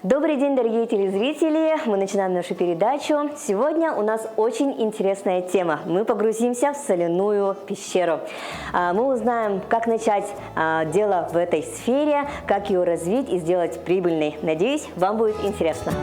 Добрый день, дорогие телезрители! Мы начинаем нашу передачу. Сегодня у нас очень интересная тема. Мы погрузимся в соляную пещеру. Мы узнаем, как начать дело в этой сфере, как ее развить и сделать прибыльной. Надеюсь, вам будет интересно.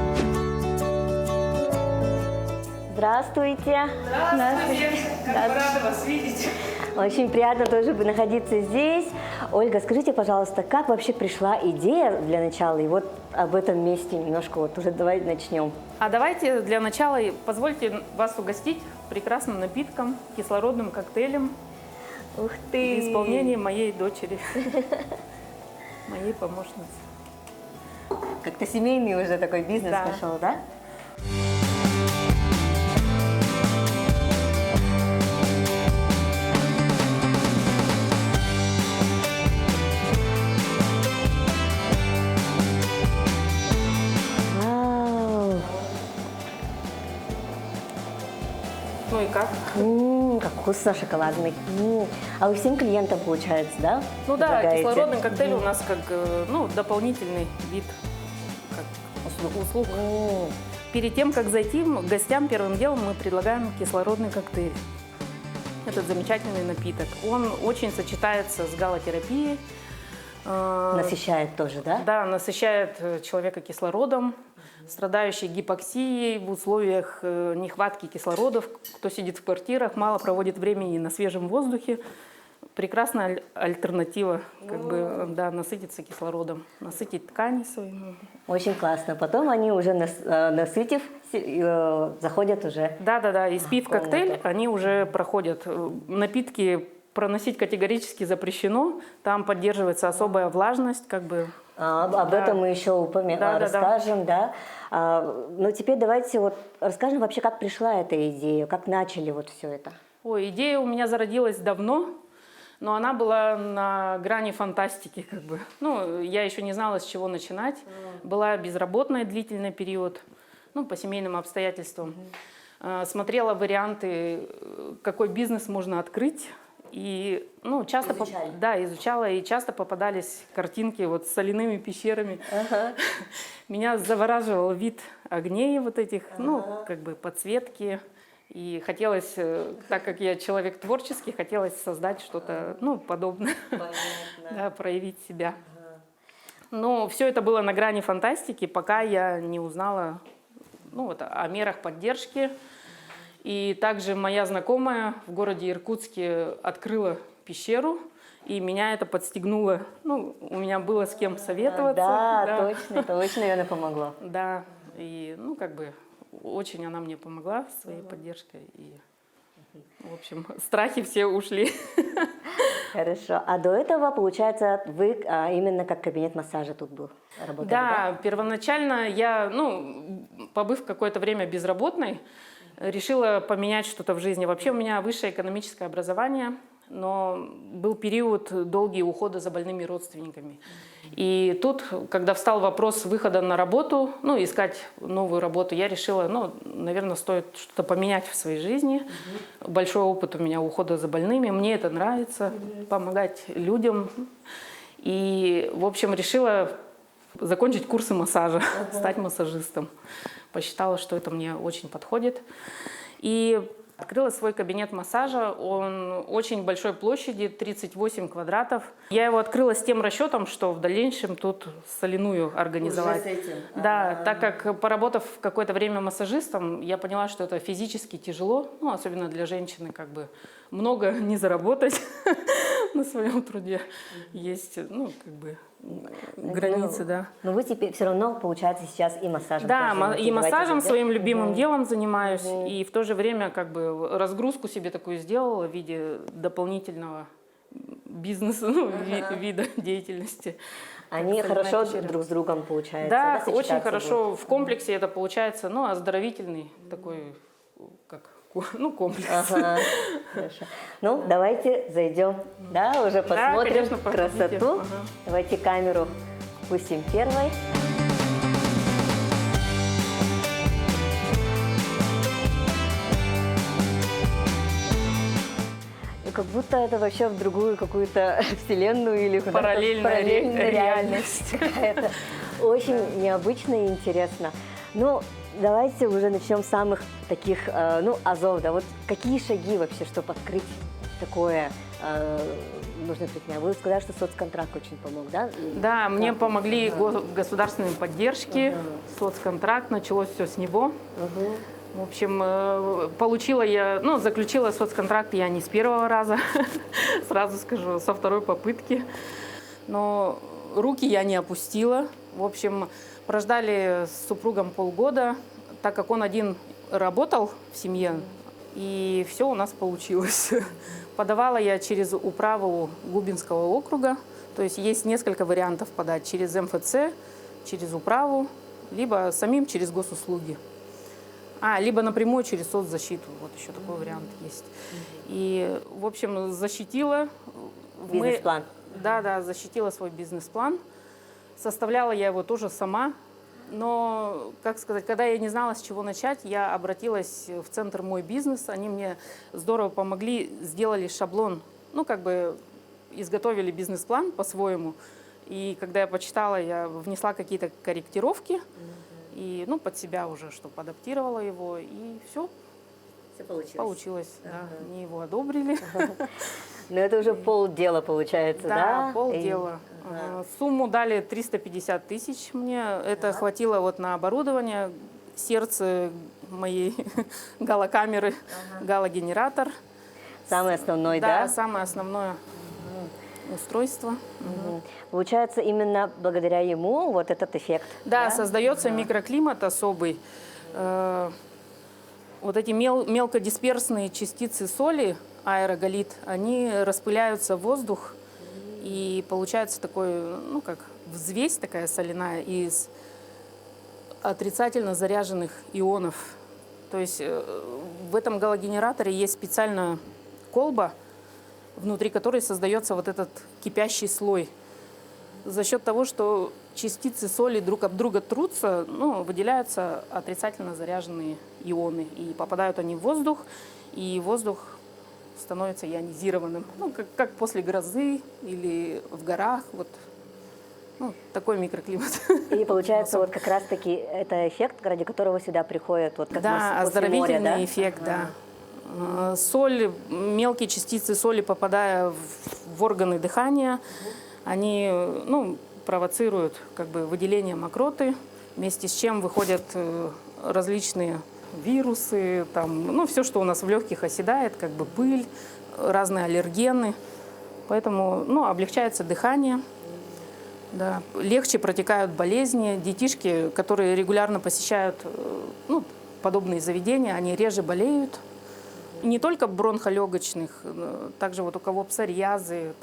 Здравствуйте! Здравствуйте! Как рада вас видеть! Очень приятно тоже находиться здесь. Ольга, скажите, пожалуйста, как вообще пришла идея для начала? И вот об этом месте немножко вот уже давай начнем. А давайте для начала позвольте вас угостить прекрасным напитком, кислородным коктейлем. Ух ты! В исполнении моей дочери, моей помощницы. Как-то семейный уже такой бизнес пошел, да? Ну и как? Как вкусно, шоколадный. А вы всем клиентам, получается, да? Ну да, предлагаете? кислородный коктейль у нас как дополнительный вид услуг. Перед тем, как зайти к гостям, первым делом мы предлагаем кислородный коктейль. Этот замечательный напиток. Он очень сочетается с галотерапией. Насыщает тоже, да? Да, насыщает человека кислородом. Страдающий гипоксией в условиях нехватки кислородов, кто сидит в квартирах, мало проводит времени на свежем воздухе, прекрасная альтернатива, насытиться кислородом, насытить ткани свои. Очень классно. Потом они уже насытив, заходят уже. Да, и спив коктейль, они уже проходят. Напитки проносить категорически запрещено, там поддерживается особая влажность, Об этом мы еще расскажем, да. Но теперь давайте расскажем вообще, как пришла эта идея, как начали все это. Ой, идея у меня зародилась давно, но она была на грани фантастики, я еще не знала, с чего начинать. Была безработной длительный период, по семейным обстоятельствам. Смотрела варианты, какой бизнес можно открыть. И часто изучала, и часто попадались картинки с соляными пещерами. Меня завораживал вид огней этих, подсветки. И хотелось, так как я человек творческий, хотелось создать что-то подобное, проявить себя. Но все это было на грани фантастики, пока я не узнала о мерах поддержки. И также моя знакомая в городе Иркутске открыла пещеру, и меня это подстегнуло. У меня было с кем советоваться. Да, точно, и она помогла. Да, и очень она мне помогла своей поддержкой. И, в общем, страхи все ушли. Хорошо. А до этого, получается, вы именно как кабинет массажа тут был? Работали, да, первоначально я, побыв какое-то время безработной, решила поменять что-то в жизни. Вообще у меня высшее экономическое образование, но был период долгий ухода за больными родственниками. И тут, когда встал вопрос выхода на работу, искать новую работу, я решила, наверное, стоит что-то поменять в своей жизни. Большой опыт у меня ухода за больными, мне это нравится, помогать людям. И, в общем, решила закончить курсы массажа, стать массажистом. Посчитала, что это мне очень подходит. И открыла свой кабинет массажа. Он очень большой площади, 38 квадратов. Я его открыла с тем расчетом, что в дальнейшем тут соляную организовать. Уже с этим? Да, так как, поработав какое-то время массажистом, я поняла, что это физически тяжело, особенно для женщины, много не заработать на своем труде. Есть, границы, да. Но вы теперь все равно, получается, сейчас и массажем. Да, и массажем своим любимым делом занимаюсь, и в то же время разгрузку себе такую сделала в виде дополнительного бизнеса, вида деятельности. Они хорошо друг с другом, получается. Да, очень хорошо. В комплексе это получается, оздоровительный такой, комплекс. Ага, хорошо. Давайте зайдем, уже посмотрим конечно, красоту. Давайте камеру пустим первой. Вы будто это вообще в другую какую-то вселенную или куда-то Параллельная реальность какая-то. Очень необычно и интересно. Ну, давайте уже начнем с самых таких, азов, да, вот какие шаги вообще, чтобы открыть такое, нужно предпринять? Вы сказали, что соцконтракт очень помог, да? Да, мне помогли государственные поддержки, соцконтракт, началось все с него. В общем, заключила соцконтракт я не с первого раза, сразу скажу, со второй попытки. Но руки я не опустила. В общем, прождали с супругом полгода, так как он один работал в семье, и все у нас получилось. Подавала я через управу Губинского округа, то есть есть несколько вариантов подать: через МФЦ, через управу, либо самим через госуслуги. Либо напрямую через соцзащиту. Вот еще такой вариант есть. И, в общем, защитила. Бизнес-план. Да, защитила свой бизнес-план. Составляла я его тоже сама. Но, как сказать, когда я не знала, с чего начать, я обратилась в центр «Мой бизнес». Они мне здорово помогли, сделали шаблон. Изготовили бизнес-план по-своему. И когда я почитала, я внесла какие-то корректировки. И, под себя уже, чтобы адаптировала его, и все. Все получилось. Получилось, да. Они его одобрили. Но это уже полдела получается, да? Да, полдела. Сумму дали 350 тысяч мне. Это хватило на оборудование, сердце моей галокамеры, галогенератор. Самый основной, да? Да, самое основное устройство. Получается, именно благодаря ему вот этот эффект. Да, создается микроклимат особый. Вот эти мелкодисперсные частицы соли, аэроголит, они распыляются в воздух, и получается такой, как взвесь такая соляная из отрицательно заряженных ионов. То есть в этом галогенераторе есть специальная колба, внутри которой создается вот этот кипящий слой. За счет того, что частицы соли друг об друга трутся, выделяются отрицательно заряженные ионы. И попадают они в воздух, и воздух становится ионизированным. Как после грозы или в горах. Такой микроклимат. И получается, вот как раз-таки это эффект, ради которого сюда приходят, вот как да, после оздоровительный моря, да? эффект, да. Соль, мелкие частицы соли, попадая в органы дыхания, они провоцируют выделение мокроты, вместе с чем выходят различные вирусы, все, что у нас в легких оседает, пыль, разные аллергены. Поэтому облегчается дыхание, да, легче протекают болезни. Детишки, которые регулярно посещают подобные заведения, они реже болеют. Не только бронхолегочных, также у кого псориазы,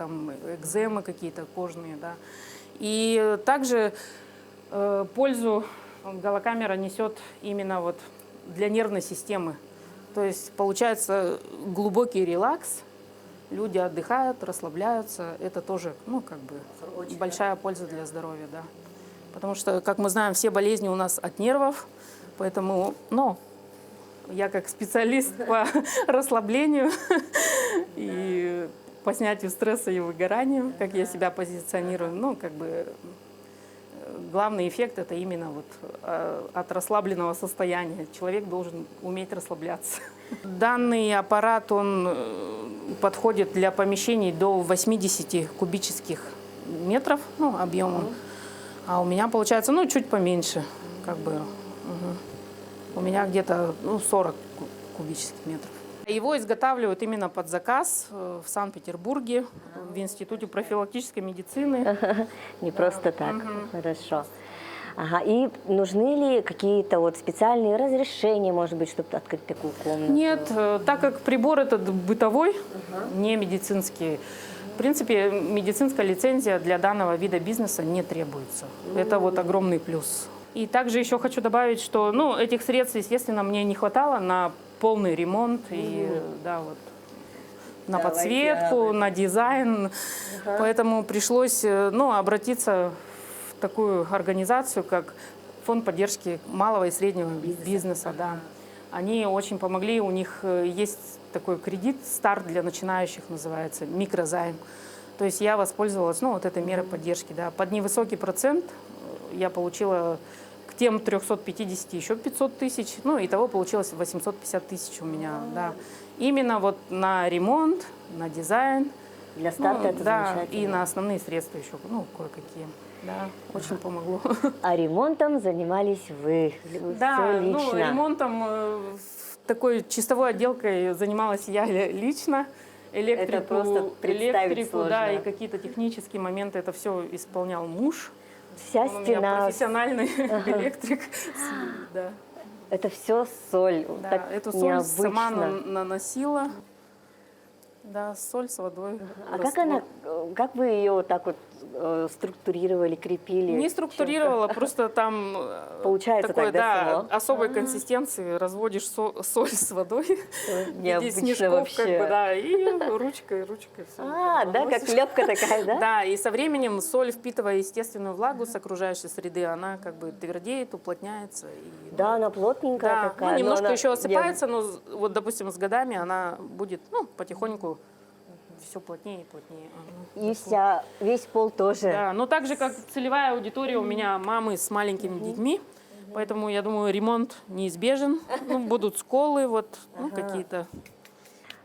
экземы какие-то кожные, да. И также пользу галокамера несет именно для нервной системы. То есть получается глубокий релакс, люди отдыхают, расслабляются. Это тоже, большая польза для здоровья, да. Потому что, как мы знаем, все болезни у нас от нервов, поэтому, я как специалист по расслаблению и по снятию стресса и выгоранию, как я себя позиционирую, главный эффект – это именно от расслабленного состояния. Человек должен уметь расслабляться. Данный аппарат, он подходит для помещений до 80 кубических метров объемом, а у меня получается чуть поменьше, У меня где-то 40 кубических метров. Его изготавливают именно под заказ в Санкт-Петербурге, в Институте профилактической медицины. Не просто так. Хорошо. Ага. И нужны ли какие-то специальные разрешения, может быть, чтобы открыть такую комнату? Нет, так как прибор этот бытовой, не медицинский, в принципе, медицинская лицензия для данного вида бизнеса не требуется. Это огромный плюс. И также еще хочу добавить, что этих средств, естественно, мне не хватало на полный ремонт и на подсветку, на дизайн. Поэтому пришлось обратиться в такую организацию, как Фонд поддержки малого и среднего бизнеса. Да. Они очень помогли, у них есть такой кредит, старт для начинающих называется, микрозайм. То есть я воспользовалась, ну, вот этой мерой поддержки, да. Под невысокий процент я получила к тем 350 еще 500 тысяч, ну, итого получилось 850 тысяч у меня, да. Именно вот на ремонт, на дизайн. Для старта Ну, это да, замечательно. и на основные средства еще, ну, кое-какие. Да, очень помогло. А ремонтом занимались вы, Да, всё ну, лично. ремонтом, такой чистовой отделкой занималась я лично. Электрику, просто представить электрику, сложно. да, и какие-то технические моменты, это все исполнял муж. Вся Он у меня стена, профессиональный электрик. Да, это все соль, да, так эту соль необычно. сама наносила. Да, соль с водой. А раствор. как вы ее вот так вот структурировали, крепили? Не структурировала, просто там Получается такой, тогда да, само? особой консистенции, разводишь соль с водой, в виде Необычно снежков, вообще. как бы, да, и ручкой все. Да, как лепка такая, да? Да, и со временем соль, впитывая естественную влагу с окружающей среды, она как бы твердеет, уплотняется. И, Да, она плотненькая да, такая. ну, немножко но она еще осыпается, но вот, допустим, с годами она будет, ну, потихоньку все плотнее и плотнее. И весь пол тоже. Да, но так же, как целевая аудитория у меня мамы с маленькими детьми, поэтому, я думаю, ремонт неизбежен. Ну, будут сколы, вот, ну, какие-то.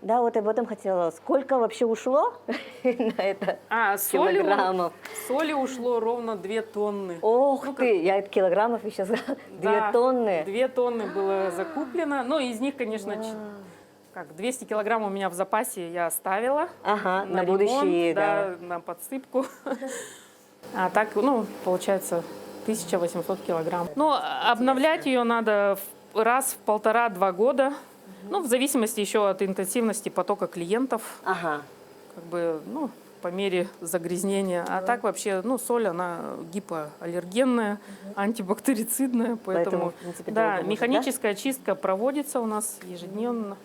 Да, вот об этом хотела. Сколько вообще ушло на это килограммов? Соли ушло ровно 2 тонны. Ох ты, я это килограммов еще сказала. 2 тонны. 2 тонны было закуплено. Ну, из них, конечно, 200 килограмм у меня в запасе я оставила. Ага, на ремонт, будущее, да. на подсыпку. А так, ну, получается 1800 килограмм. Ну, обновлять ее надо раз в 1,5-2 года. Ну, в зависимости еще от интенсивности потока клиентов. Ага. Как бы, ну, по мере загрязнения. А так вообще, ну, соль, она гипоаллергенная, антибактерицидная. Поэтому, Поэтому в принципе, да, долго можно, механическая чистка проводится у нас ежедневно.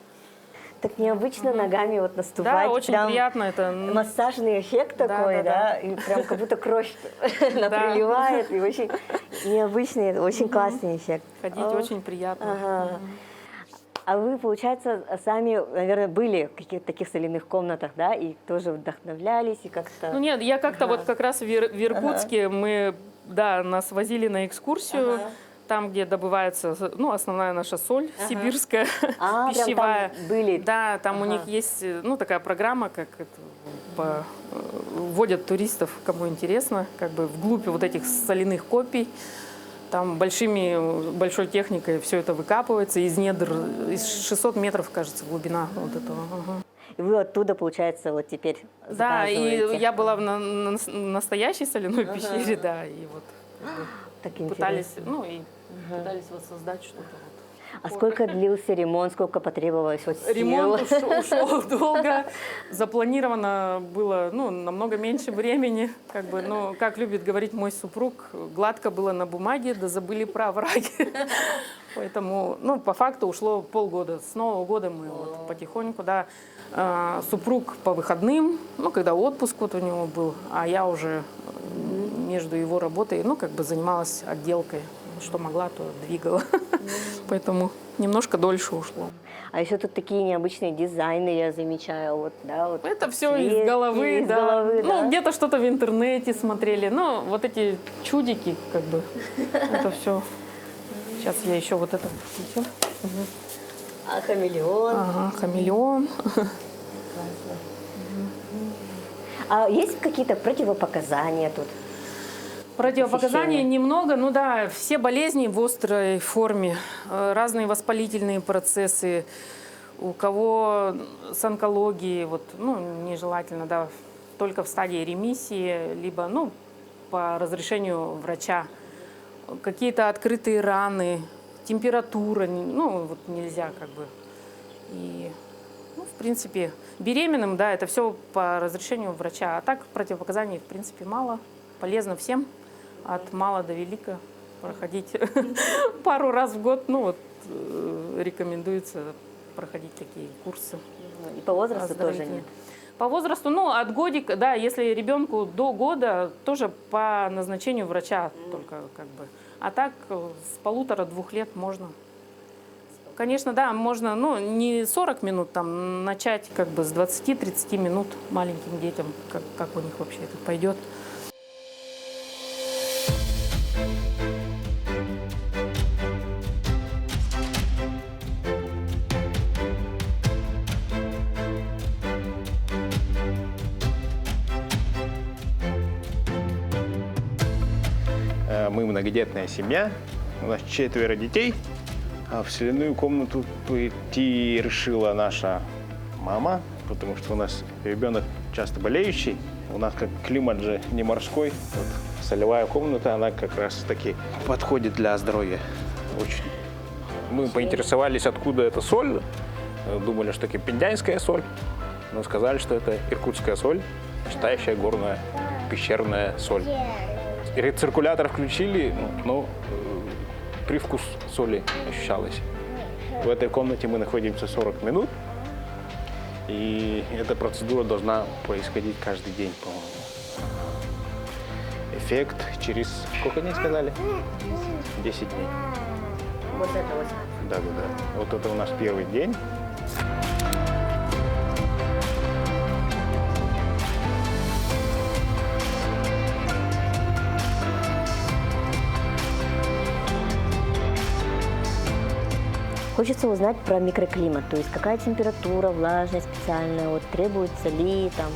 Так необычно ногами вот наступать. Да, очень прям приятно это. массажный эффект такой, да, и прям как будто кровь наприливает, и очень необычный, очень классный эффект. Ходить очень приятно. Ага. А вы, получается, сами, наверное, были в каких-то таких соляных комнатах, да, и тоже вдохновлялись, и как-то... Ну нет, я как-то вот как раз в Иркутске мы, да, нас возили на экскурсию, там, где добывается, ну, основная наша соль сибирская, прям пищевая. там были? Да, там у них есть, ну, такая программа, как это, вводят туристов, кому интересно, как бы вглубь вот этих соляных копий. Там большой техникой все это выкапывается из недр, из 600 метров, кажется, глубина вот этого. Ага. И вы оттуда, получается, вот теперь Да, заказываете? и я была в настоящей соляной пещере, да, и вот Так пытались, интересно. ну, и пытались воссоздать что-то. А сколько длился ремонт, сколько потребовалось вот сил? Ремонт ушел долго, запланировано было, ну, намного меньше времени, как бы, но, как любит говорить мой супруг, гладко было на бумаге, да забыли про овраги. Поэтому, ну, по факту ушло полгода. С Нового года мы вот потихоньку, да, супруг по выходным, ну, когда отпуск вот у него был, а я уже между его работой, ну, как бы занималась отделкой. Что могла, то двигала. Поэтому немножко дольше ушло. А еще тут такие необычные дизайны, я замечаю. Вот, да, вот Это все цветки из головы, из да. головы, да. Ну, где-то что-то в интернете смотрели. Ну, вот эти чудики, как бы, это все. Сейчас я еще вот это включу. А хамелеон? Ага, хамелеон. А есть какие-то противопоказания тут? Противопоказаний немного, ну да, все болезни в острой форме, разные воспалительные процессы, у кого с онкологией, вот, ну, нежелательно, да, только в стадии ремиссии, либо, ну, по разрешению врача, какие-то открытые раны, температура, ну, вот нельзя как бы, и, ну, в принципе, беременным, да, это все по разрешению врача, а так противопоказаний, в принципе, мало, полезно всем. От мала до велика проходить пару раз в год. Ну, вот рекомендуется проходить такие курсы. И по возрасту тоже нет? По возрасту, ну, от годика, да, если ребенку до года, тоже по назначению врача только как бы. А так с 1,5-2 лет можно. Конечно, да, можно, ну, не 40 минут, там, начать как бы с 20-30 минут маленьким детям, как у них вообще это пойдет. Мы многодетная семья, у нас 4 детей. А в соляную комнату пойти решила наша мама, потому что у нас ребенок часто болеющий. У нас как климат же не морской. Вот солевая комната, она как раз таки подходит для здоровья очень. Мы поинтересовались, откуда эта соль. Думали, что кипендянская соль, но сказали, что это иркутская соль, настоящая горная пещерная соль. Рециркулятор включили, но привкус соли ощущалось. В этой комнате мы находимся 40 минут, и эта процедура должна происходить каждый день, по-моему. Эффект через, сколько дней сказали? 10 дней. Вот это вот. Да. Вот это у нас первый день. Хочется узнать про микроклимат, то есть какая температура, влажность специальная, вот требуется ли там?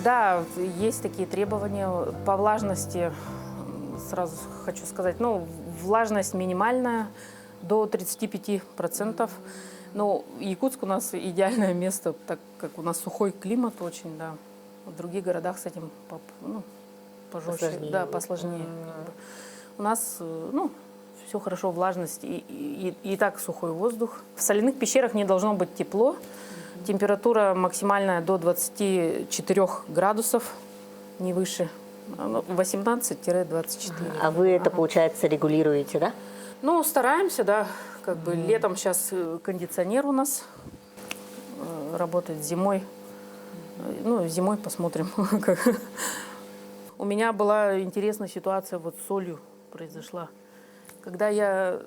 Да, есть такие требования по влажности. Сразу хочу сказать, ну, влажность минимальная, до 35%. Но Якутск у нас идеальное место, так как у нас сухой климат очень, да. В других городах с этим пожестче, Посложнее. да, посложнее. Как бы. У нас, все хорошо, влажность и так сухой воздух. В соляных пещерах не должно быть тепло. Температура максимальная до 24 градусов, не выше. 18-24. А вы это, получается, регулируете, да? Ну, стараемся, да. Как бы летом сейчас кондиционер у нас работает, зимой. Ну, зимой посмотрим. У меня была интересная ситуация вот с солью произошла. Когда я,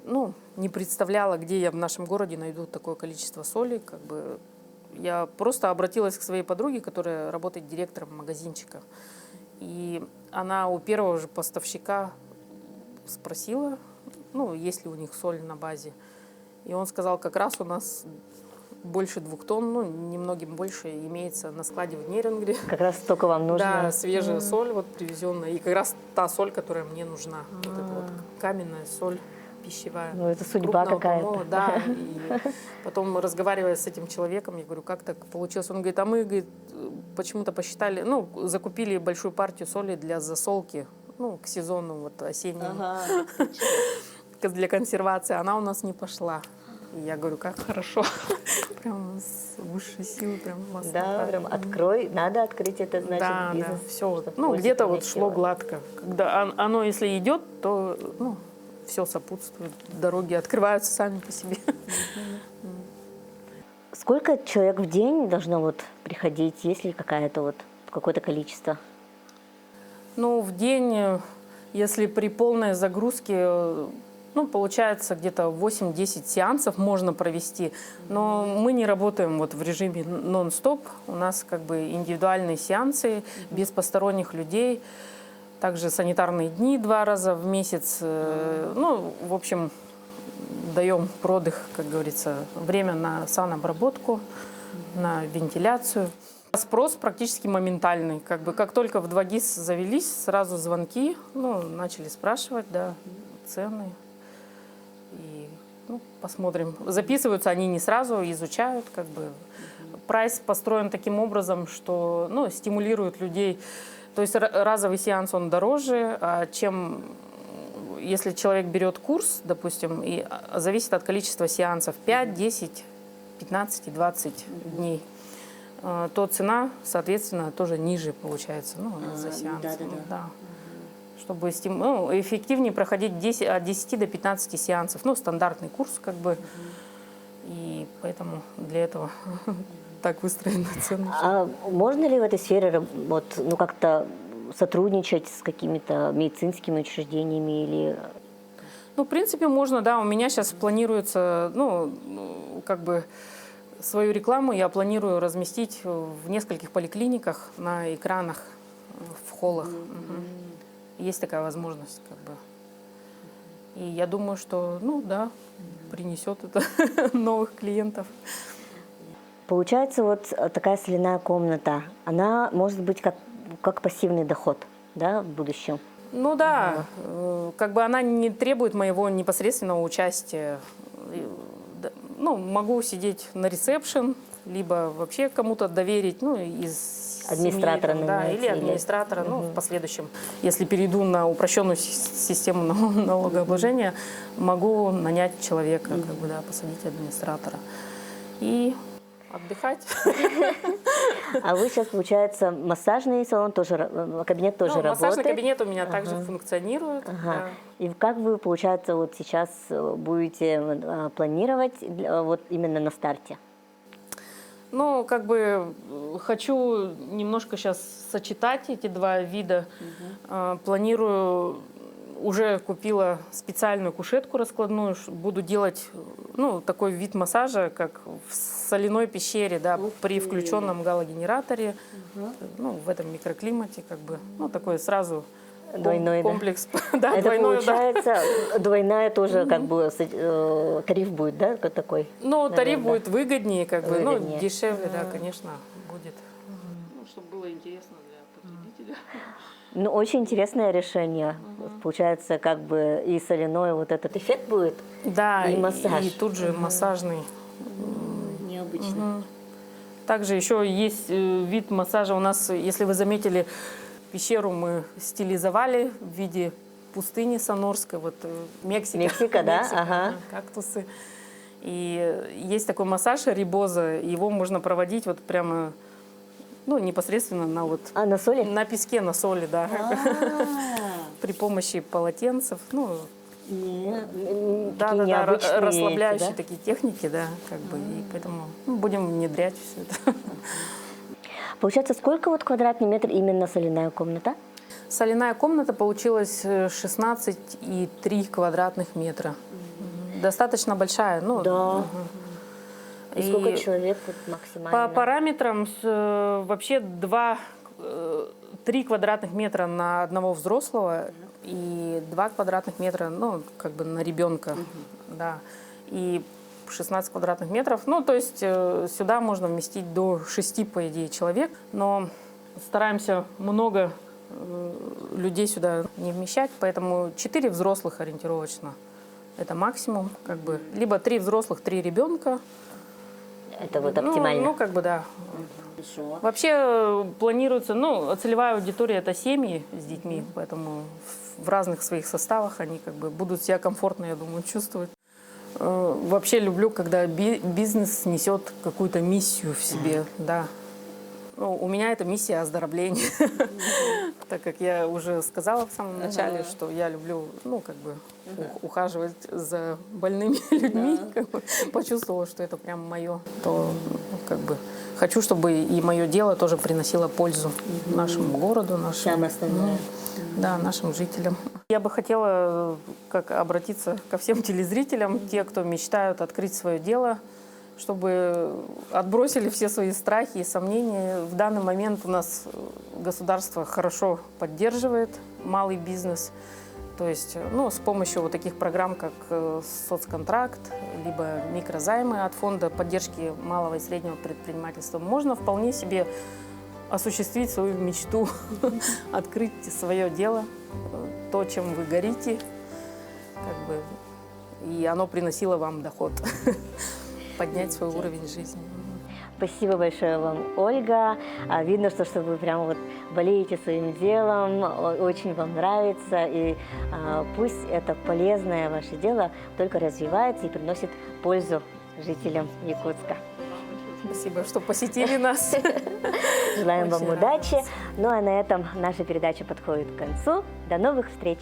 не представляла, где я в нашем городе найду такое количество соли, как бы я просто обратилась к своей подруге, которая работает директором магазинчика. И она у первого же поставщика спросила, есть ли у них соль на базе. И он сказал, как раз у нас больше 2 тонн, немногим больше, имеется на складе в Нерюнгри. Как раз столько вам нужно. Да, свежая соль вот привезенная. И как раз та соль, которая мне нужна. Вот эта вот каменная соль пищевая. Ну, это судьба крупного какая-то. помола, да. И потом, разговаривая с этим человеком, я говорю, как так получилось? Он говорит, а мы, почему-то посчитали, закупили большую партию соли для засолки, к сезону вот осеннему, для консервации. Она у нас не пошла. И я говорю, как хорошо. Прям с высшей силы, прям классно. Да, прям открой, надо открыть это, значит, бизнес. Да, все. чтобы Где-то пользу вот шло приносило. гладко. Когда оно, если идет, то, все сопутствует. Дороги открываются сами по себе. Сколько человек в день должно вот приходить, есть ли какое-то количество? В день, если при полной загрузке, получается где-то 8-10 сеансов можно провести. Но мы не работаем вот в режиме нон-стоп. У нас как бы индивидуальные сеансы, без посторонних людей. Также санитарные дни 2 раза в месяц. В общем, даем продых, как говорится, время на санобработку, на вентиляцию. Спрос практически моментальный. Как только в 2 ГИС завелись, сразу звонки, начали спрашивать, да, цены. И посмотрим. Записываются они не сразу, изучают. Прайс построен таким образом, что стимулирует людей. То есть разовый сеанс, он дороже, чем если человек берет курс, допустим, и зависит от количества сеансов 5, 10, 15 и 20 дней, то цена, соответственно, тоже ниже получается за сеанс. Да. Чтобы эффективнее проходить от 10 до 15 сеансов. Стандартный курс И поэтому для этого так выстроена цена. А можно ли в этой сфере как-то сотрудничать с какими-то медицинскими учреждениями или... Ну, в принципе, можно, да. У меня сейчас планируется, как бы свою рекламу я планирую разместить в нескольких поликлиниках на экранах, в холлах. Мгм. Есть такая возможность, как бы. И я думаю, что, да, принесет это новых клиентов. Получается, вот такая соляная комната, она может быть как пассивный доход, да, в будущем? Ну да, как бы она не требует моего непосредственного участия. Могу сидеть на ресепшн, либо вообще кому-то доверить, из Администратора семьи, да, нанимаете, или администратора, в последующем. Если перейду на упрощенную систему налогообложения, могу нанять человека, как бы, да, посадить администратора и отдыхать. А вы сейчас, получается, массажный салон тоже, кабинет тоже работает? Массажный кабинет у меня также функционирует. Ага. Да. И как вы, получается, вот сейчас будете планировать вот именно на старте? Как бы хочу немножко сейчас сочетать эти два вида. Планирую, уже купила специальную кушетку раскладную, буду делать, такой вид массажа, как в соляной пещере, да, при включенном галогенераторе, в этом микроклимате, как бы, такой сразу Двойной, комплекс. Да, это двойной, получается, двойная тоже как бы тариф будет, да, такой? тариф наверное, будет выгоднее, как бы, Выгоднее. дешевле, да, конечно, будет. Чтобы было интересно для потребителя. Ну, очень интересное решение. Получается, как бы и соляной вот этот эффект будет. Да, И массаж. и тут же массажный. Необычно. Также еще есть вид массажа у нас, если вы заметили, пещеру мы стилизовали в виде пустыни Сонорской, вот Мексика. Мексика, да? Ага. Кактусы. И есть такой массаж рибоза, его можно проводить вот прямо, непосредственно На соли? на песке, на соли, да. При помощи полотенцев, Такие необычные расслабляющие эти, да? такие техники, да, как бы, и поэтому будем внедрять все это. Получается, сколько вот квадратный метр именно соляная комната? Соляная комната получилась 16,3 квадратных метра. Достаточно большая. Да. И сколько И человек вот максимально? по параметрам вообще 3 квадратных метра на одного взрослого и 2 квадратных метра, как бы на ребенка. Да. И 16 квадратных метров. То есть сюда можно вместить до 6, по идее, человек. Но стараемся много людей сюда не вмещать, поэтому 4 взрослых ориентировочно. Это максимум, как бы. Либо 3 взрослых, 3 ребенка. Это вот оптимально. Как бы, да. Хорошо. Вообще планируется, целевая аудитория — это семьи с детьми, поэтому в разных своих составах они как бы будут себя комфортно, я думаю, чувствовать. Вообще люблю, когда бизнес несет какую-то миссию в себе, да. У меня это миссия оздоровления, так как я уже сказала в самом начале, что я люблю, как бы ухаживать за больными людьми, как бы почувствовала, что это прям мое, то как бы хочу, чтобы и мое дело тоже приносило пользу нашему городу, Самое основное. да, нашим жителям. Я бы хотела обратиться ко всем телезрителям, те, кто мечтают открыть свое дело, чтобы отбросили все свои страхи и сомнения. В данный момент у нас государство хорошо поддерживает малый бизнес. То есть, с помощью вот таких программ, как соцконтракт, либо микрозаймы от фонда поддержки малого и среднего предпринимательства, можно вполне себе осуществить свою мечту, открыть свое дело, то, чем вы горите, как бы, и оно приносило вам доход, поднять свой уровень жизни. Спасибо большое вам, Ольга. Видно, что вы прям вот болеете своим делом, очень вам нравится, и пусть это полезное ваше дело только развивается и приносит пользу жителям Якутска. Спасибо, что посетили нас. Желаем вам Очень удачи. рада. Ну а на этом наша передача подходит к концу. До новых встреч!